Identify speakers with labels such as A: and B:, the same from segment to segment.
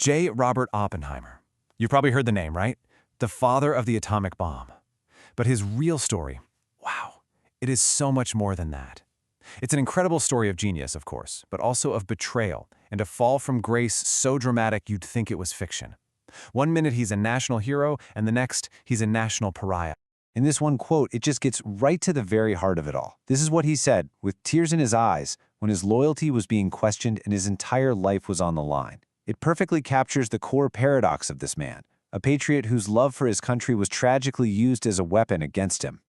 A: J. Robert Oppenheimer. You've probably heard the name, right? The father of the atomic bomb. But his real story, wow, it is so much more than that. It's an incredible story of genius, of course, but also of betrayal and a fall from grace so dramatic you'd think it was fiction. One minute he's a national hero, and the next he's a national pariah.
B: In this one quote, it just gets right to the very heart of it all. This is what he said, with tears in his eyes, when his loyalty was being questioned and his entire life was on the line. It perfectly captures the core paradox of this man, a patriot whose love for his country was tragically used as a weapon against him.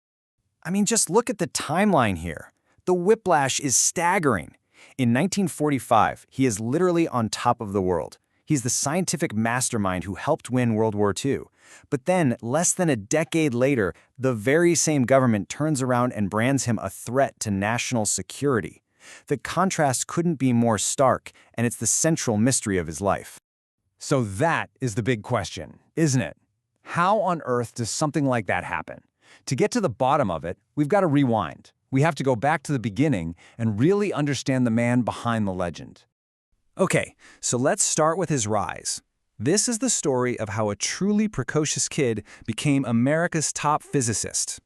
C: I mean, just look at the timeline here. The whiplash is staggering. In 1945, he is literally on top of the world. He's the scientific mastermind who helped win World War II. But then, less than a decade later, the very same government turns around and brands him a threat to national security. The contrast couldn't be more stark, and it's the central mystery of his life.
A: So that is the big question, isn't it? How on earth does something like that happen? To get to the bottom of it, we've got to rewind. We have to go back to the beginning and really understand the man behind the legend.
C: Okay, so let's start with his rise. This is the story of how a truly precocious kid became America's top physicist.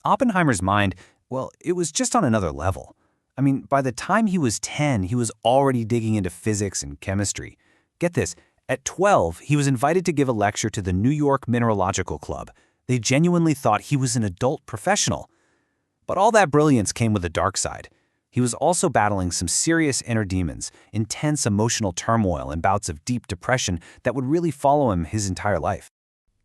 C: Oppenheimer's mind, well, it was just on another level. I mean, by the time he was 10, he was already digging into physics and chemistry. Get this, at 12, he was invited to give a lecture to the New York Mineralogical Club. They genuinely thought he was an adult professional. But all that brilliance came with a dark side. He was also battling some serious inner demons, intense emotional turmoil and bouts of deep depression that would really follow him his entire life.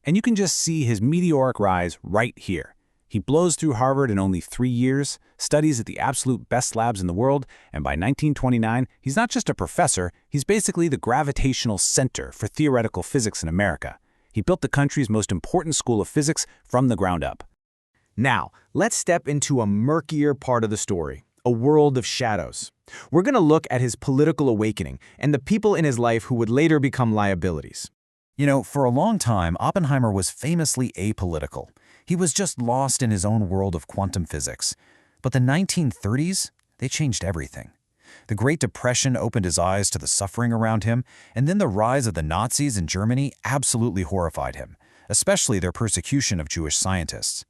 C: And you can just see his meteoric rise right here. He blows through Harvard in only 3 years, studies at the absolute best labs in the world, and by 1929, he's not just a professor, he's basically the gravitational center for theoretical physics in America. He built the country's most important school of physics from the ground up. Now, let's step into a murkier part of the story. A world of shadows. We're going to look at his political awakening and the people in his life who would later become liabilities.
B: You know, for a long time, Oppenheimer was famously apolitical. He was just lost in his own world of quantum physics. But the 1930s, they changed everything. The Great Depression opened his eyes to the suffering around him, and then the rise of the Nazis in Germany absolutely horrified him, especially their persecution of Jewish scientists.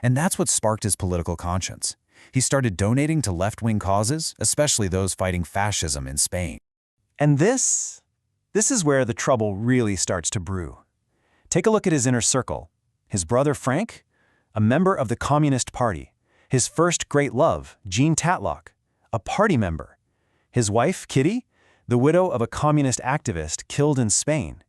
B: And that's what sparked his political conscience. He started donating to left-wing causes, especially those fighting fascism in Spain.
C: And this is where the trouble really starts to brew. Take a look at his inner circle. His brother Frank, a member of the Communist Party. His first great love, Jean Tatlock, a party member. His wife, Kitty, the widow of a communist activist killed in Spain.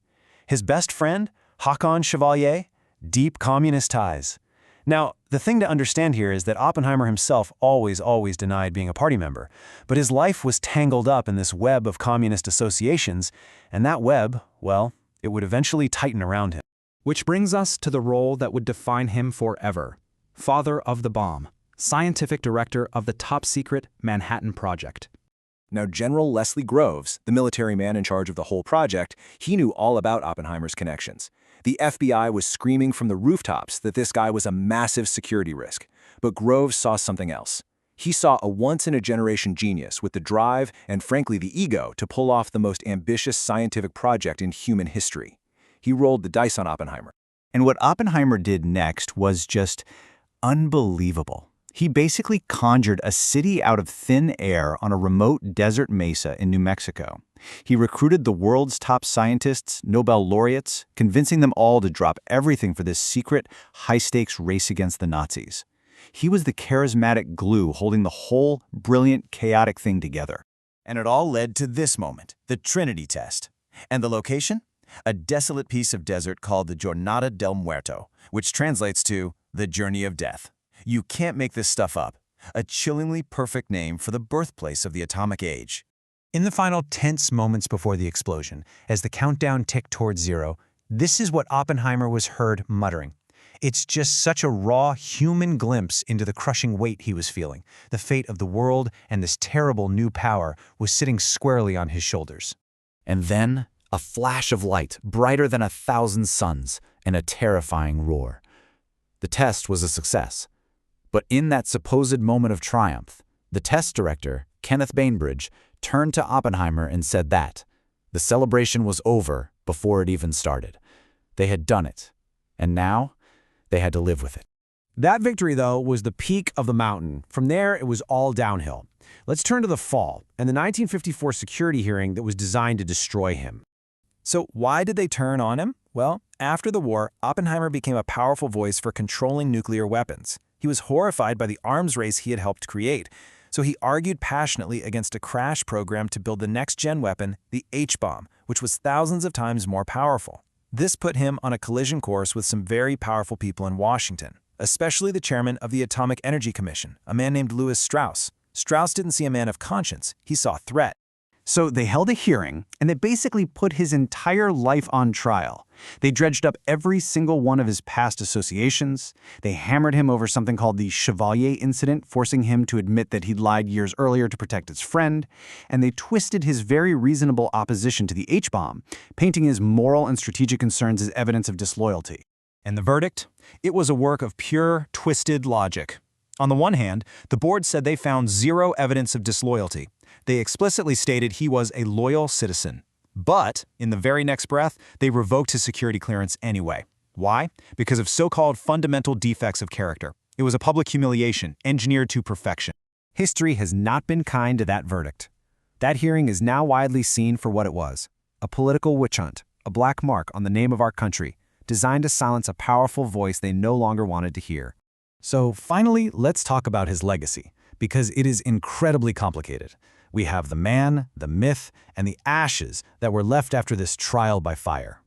C: His best friend, Håkon Chevalier, deep communist ties. Now, the thing to understand here is that Oppenheimer himself always denied being a party member, but his life was tangled up in this web of communist associations, and that web, well, it would eventually tighten around him.
D: Which brings us to the role that would define him forever. Father of the bomb, scientific director of the top-secret Manhattan Project.
E: Now, General Leslie Groves, the military man in charge of the whole project, he knew all about Oppenheimer's connections. The FBI was screaming from the rooftops that this guy was a massive security risk. But Groves saw something else. He saw a once-in-a-generation genius with the drive and, frankly, the ego to pull off the most ambitious scientific project in human history. He rolled the dice on Oppenheimer.
B: And what Oppenheimer did next was just unbelievable. He basically conjured a city out of thin air on a remote desert mesa in New Mexico. He recruited the world's top scientists, Nobel laureates, convincing them all to drop everything for this secret, high-stakes race against the Nazis. He was the charismatic glue holding the whole brilliant, chaotic thing together.
C: And it all led to this moment, the Trinity test. And the location? A desolate piece of desert called the Jornada del Muerto, which translates to the Journey of Death. You can't make this stuff up. A chillingly perfect name for the birthplace of the atomic age.
F: In the final tense moments before the explosion, as the countdown ticked towards zero, this is what Oppenheimer was heard muttering. It's just such a raw, human glimpse into the crushing weight he was feeling. The fate of the world and this terrible new power was sitting squarely on his shoulders.
B: And then, a flash of light, brighter than 1,000 suns, and a terrifying roar. The test was a success. But in that supposed moment of triumph, the test director, Kenneth Bainbridge, turned to Oppenheimer and said that The celebration was over before it even started. They had done it, and now they had to live with it.
C: That victory, though, was the peak of the mountain. From there, it was all downhill. Let's turn to the fall and the 1954 security hearing that was designed to destroy him.
A: So why did they turn on him? Well, after the war, Oppenheimer became a powerful voice for controlling nuclear weapons. He was horrified by the arms race he had helped create, so he argued passionately against a crash program to build the next-gen weapon, the H-bomb, which was thousands of times more powerful. This put him on a collision course with some very powerful people in Washington, especially the chairman of the Atomic Energy Commission, a man named Lewis Strauss. Strauss didn't see a man of conscience, he saw threat.
D: So they held a hearing, and they basically put his entire life on trial. They dredged up every single one of his past associations. They hammered him over something called the Chevalier incident, forcing him to admit that he'd lied years earlier to protect his friend. And they twisted his very reasonable opposition to the H-bomb, painting his moral and strategic concerns as evidence of disloyalty.
C: And the verdict? It was a work of pure, twisted logic. On the one hand, the board said they found zero evidence of disloyalty. They explicitly stated he was a loyal citizen. But, in the very next breath, they revoked his security clearance anyway. Why? Because of so-called fundamental defects of character. It was a public humiliation, engineered to perfection. History has not been kind to that verdict. That hearing is now widely seen for what it was: a political witch hunt, a black mark on the name of our country, designed to silence a powerful voice they no longer wanted to hear.
A: So finally, let's talk about his legacy, because it is incredibly complicated. We have the man, the myth, and the ashes that were left after this trial by fire.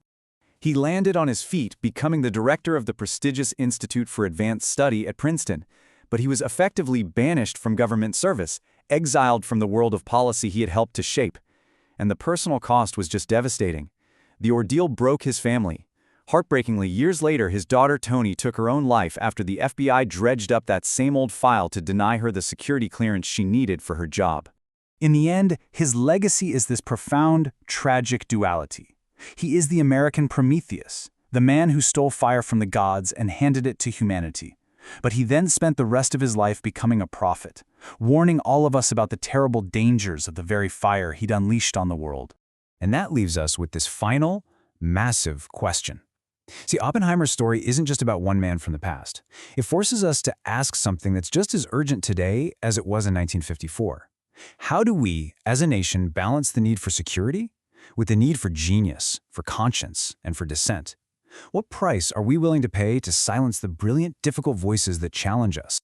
A: He landed on his feet, becoming the director of the prestigious Institute for Advanced Study at Princeton, but he was effectively banished from government service, exiled from the world of policy he had helped to shape. And the personal cost was just devastating. The ordeal broke his family. Heartbreakingly, years later, his daughter Toni took her own life after the FBI dredged up that same old file to deny her the security clearance she needed for her job. In the end, his legacy is this profound, tragic duality. He is the American Prometheus, the man who stole fire from the gods and handed it to humanity. But he then spent the rest of his life becoming a prophet, warning all of us about the terrible dangers of the very fire he'd unleashed on the world. And that leaves us with this final, massive question. See, Oppenheimer's story isn't just about one man from the past. It forces us to ask something that's just as urgent today as it was in 1954. How do we, as a nation, balance the need for security with the need for genius, for conscience, and for dissent? What price are we willing to pay to silence the brilliant, difficult voices that challenge us?